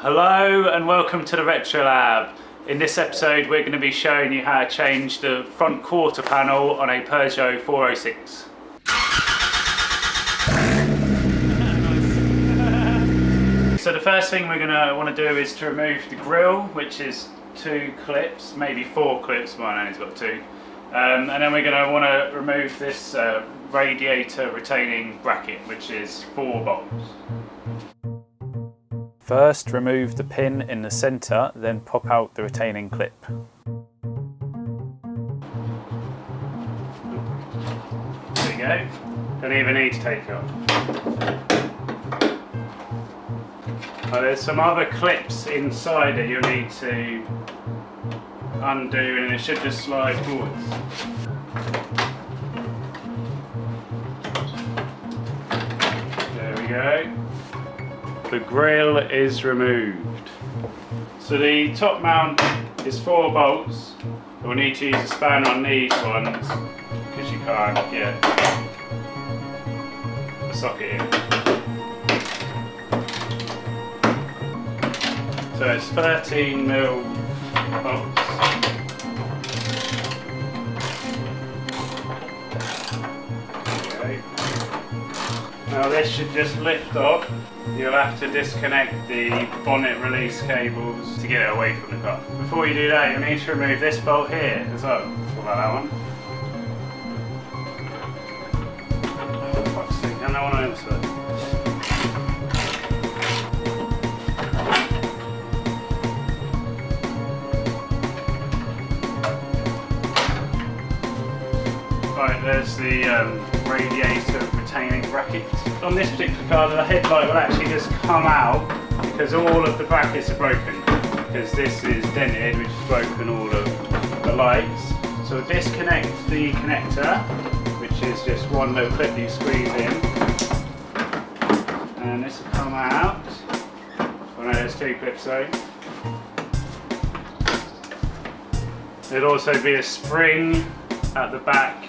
Hello and welcome to the Retro Lab. In this episode we're going to be showing you how to change the front quarter panel on a Peugeot 406. So the first thing we're going to want to do is to remove the grille, which is 2 clips, maybe 4 clips, mine only's got 2. And then we're going to want to remove this radiator retaining bracket, which is 4 bolts. First, remove the pin in the centre, then pop out the retaining clip. There you go. Don't even need to take it off. Now, there's some other clips inside it you'll need to undo, and it should just slide forwards. There we go. The grille is removed. So the top mount is 4 bolts. We'll need to use a spanner on these ones because you can't get the socket in. So it's 13mm bolts. Okay. Now this should just lift up. You'll have to disconnect the bonnet release cables to get it away from the car. Before you do that, you'll need to remove this bolt here as well. What about that one? Oh, fuck's sake, and that one on the other side. Right, there's the radiator retaining bracket. On this particular car, the headlight will actually just come out because all of the brackets are broken. Because this is dented, which has broken all of the lights. So we'll disconnect the connector, which is just one little clip you squeeze in. And this will come out. Oh no, there's 2 clips though. There'll also be a spring at the back,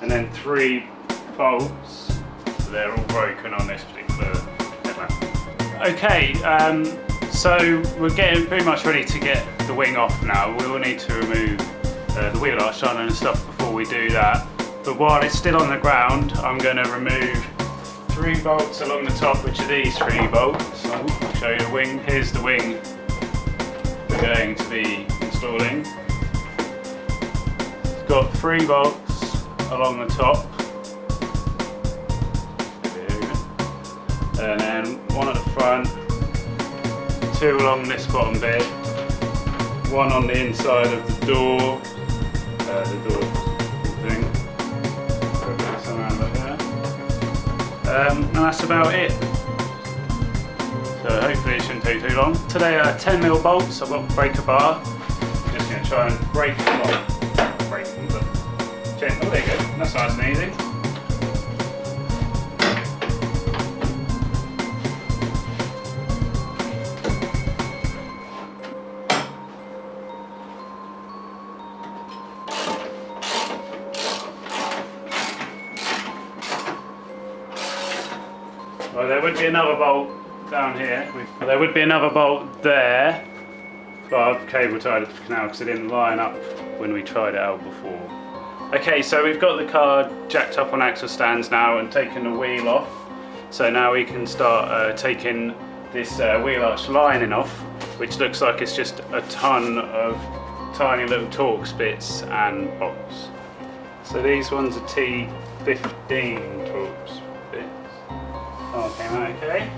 and then 3 bolts. So they're all broken on this particular headlamp. Okay, so we're getting pretty much ready to get the wing off now. We will need to remove the wheel arch and stuff before we do that. But while it's still on the ground, I'm going to remove 3 bolts along the top, which are these 3 bolts. So I'll show you the wing. Here's the wing we're going to be installing. It's got 3 bolts along the top, and then 1 at the front, 2 along this bottom bit, 1 on the inside of the door thing, around like there. And that's about it. So hopefully it shouldn't take too long. Today are 10mm bolts. I've got a breaker bar. I'm just going to try and break them off. Break them, but oh, there you go. That's nice and easy. Well, there would be another bolt down here. There would be another bolt there, but I've cable tied it now because it didn't line up when we tried it out before. Okay, so we've got the car jacked up on axle stands now and taken the wheel off. So now we can start taking this wheel arch lining off, which looks like it's just a ton of tiny little Torx bits and bolts. So these ones are T15 Torx bits. Oh, came out okay.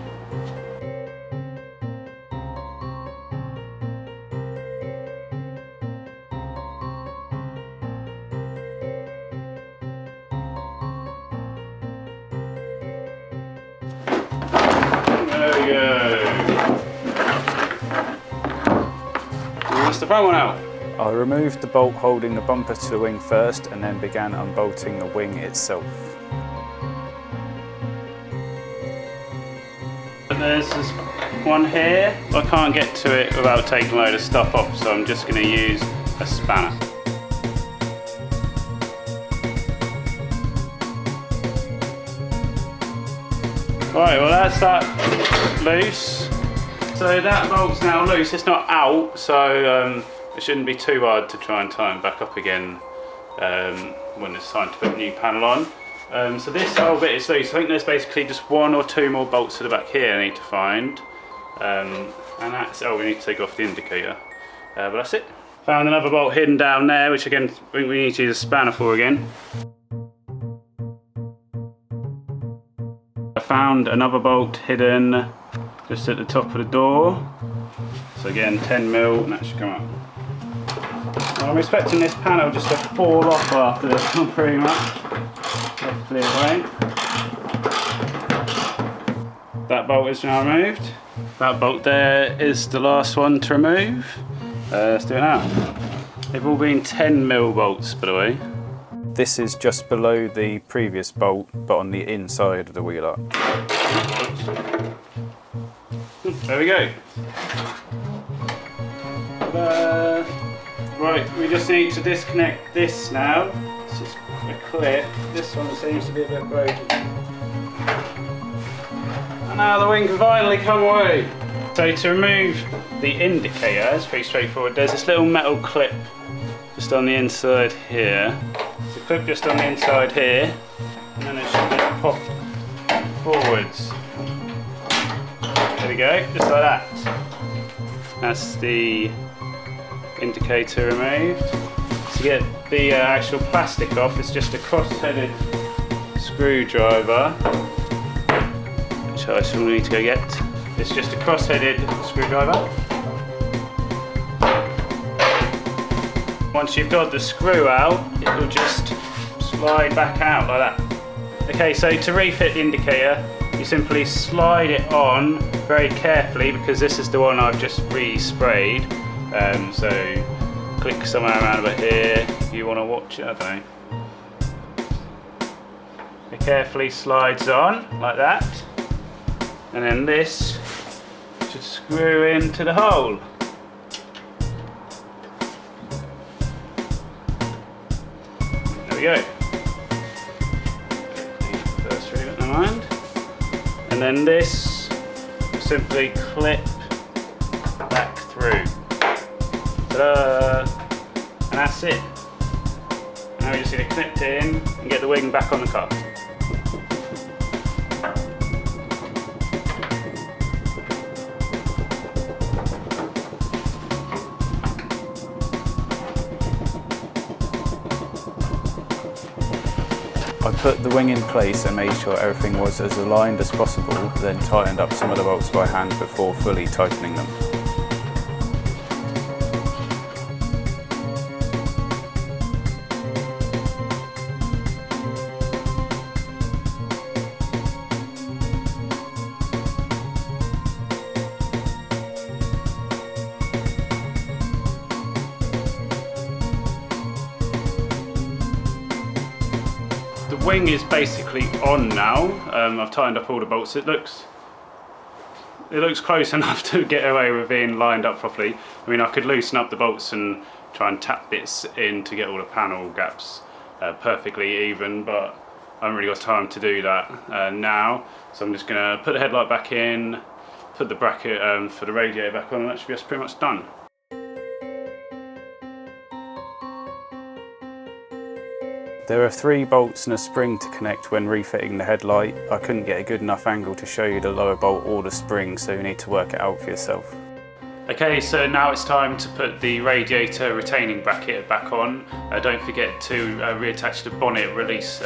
There we go. That's the front one out. I removed the bolt holding the bumper to the wing first and then began unbolting the wing itself. There's this one here. I can't get to it without taking a load of stuff off, so I'm just going to use a spanner. Right, well that's that loose. So that bolt's now loose, it's not out, so it shouldn't be too hard to try and tighten back up again when it's time to put a new panel on. So this whole bit is loose. I think there's basically just 1 or 2 more bolts to the back here I need to find. And that's, oh, we need to take off the indicator. But that's it. Found another bolt hidden down there, which again, I think we need to use a spanner for again. I found another bolt hidden just at the top of the door. So again, 10mm, and that should come up. Well, I'm expecting this panel just to fall off after this one, pretty much. Hopefully it won't. That bolt is now removed. That bolt there is the last one to remove. Let's do it now. They've all been 10mm bolts, by the way. This is just below the previous bolt, but on the inside of the wheel arch. There we go. Right, we just need to disconnect this now. It's just a clip. This one seems to be a bit broken. And now the wing can finally come away. So to remove the indicator, it's pretty straightforward. There's this little metal clip just on the inside here. It's a clip just on the inside here, and then it should just pop forwards. There we go, just like that. That's the indicator removed. To get the actual plastic off, it's just a cross-headed screwdriver, which I still need to go get. It's just a cross-headed screwdriver. Once you've got the screw out, it will just slide back out like that. Okay, so to refit the indicator, you simply slide it on very carefully, because this is the one I've just re-sprayed. So click somewhere around about here if you want to watch it, I don't know. It carefully slides on like that, and then this should screw into the hole. There we go. First read it in mind. And then this will simply clip back through. Ta-da! And that's it. Now we just need to clip it in and get the wing back on the car. I put the wing in place and made sure everything was as aligned as possible, then tightened up some of the bolts by hand before fully tightening them. The wing is basically on now. I've tightened up all the bolts. It looks close enough to get away with being lined up properly. I mean, I could loosen up the bolts and try and tap bits in to get all the panel gaps perfectly even, but I haven't really got time to do that now. So I'm just going to put the headlight back in, put the bracket for the radiator back on, and that should be us pretty much done. There are 3 bolts and a spring to connect when refitting the headlight. I couldn't get a good enough angle to show you the lower bolt or the spring, so you need to work it out for yourself. Okay, so now it's time to put the radiator retaining bracket back on. Don't forget to reattach the bonnet release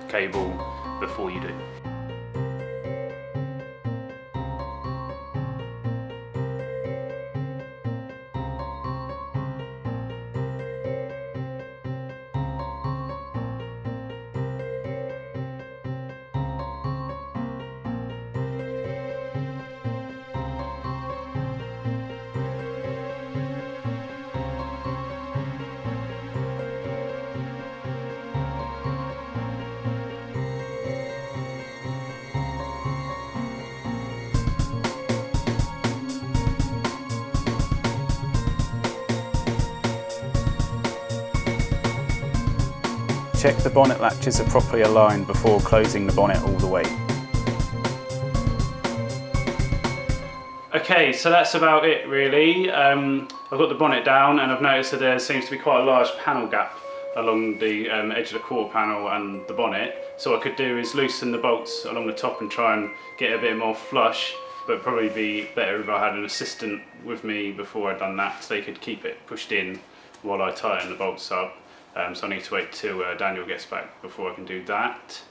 cable before you do. Check the bonnet latches are properly aligned before closing the bonnet all the way. Okay, Okay, so that's about it really. I've got the bonnet down and I've noticed that there seems to be quite a large panel gap along the edge of the quarter panel and the bonnet. So what I could do is loosen the bolts along the top and try and get a bit more flush, but probably be better if I had an assistant with me before I'd done that, so they could keep it pushed in while I tighten the bolts up. So I need to wait till Daniel gets back before I can do that.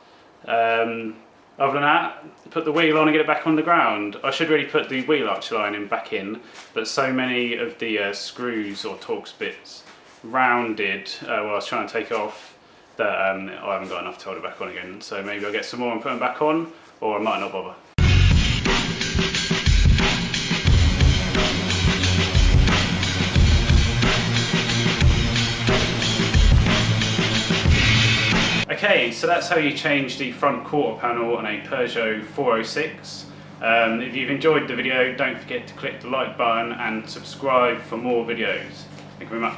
Other than that, put the wheel on and get it back on the ground. I should really put the wheel arch lining back in, but so many of the screws or Torx bits rounded while I was trying to take it off that I haven't got enough to hold it back on again. So maybe I'll get some more and put them back on, or I might not bother. Okay, so that's how you change the front quarter panel on a Peugeot 406. If you've enjoyed the video, don't forget to click the like button and subscribe for more videos. Thank you very much.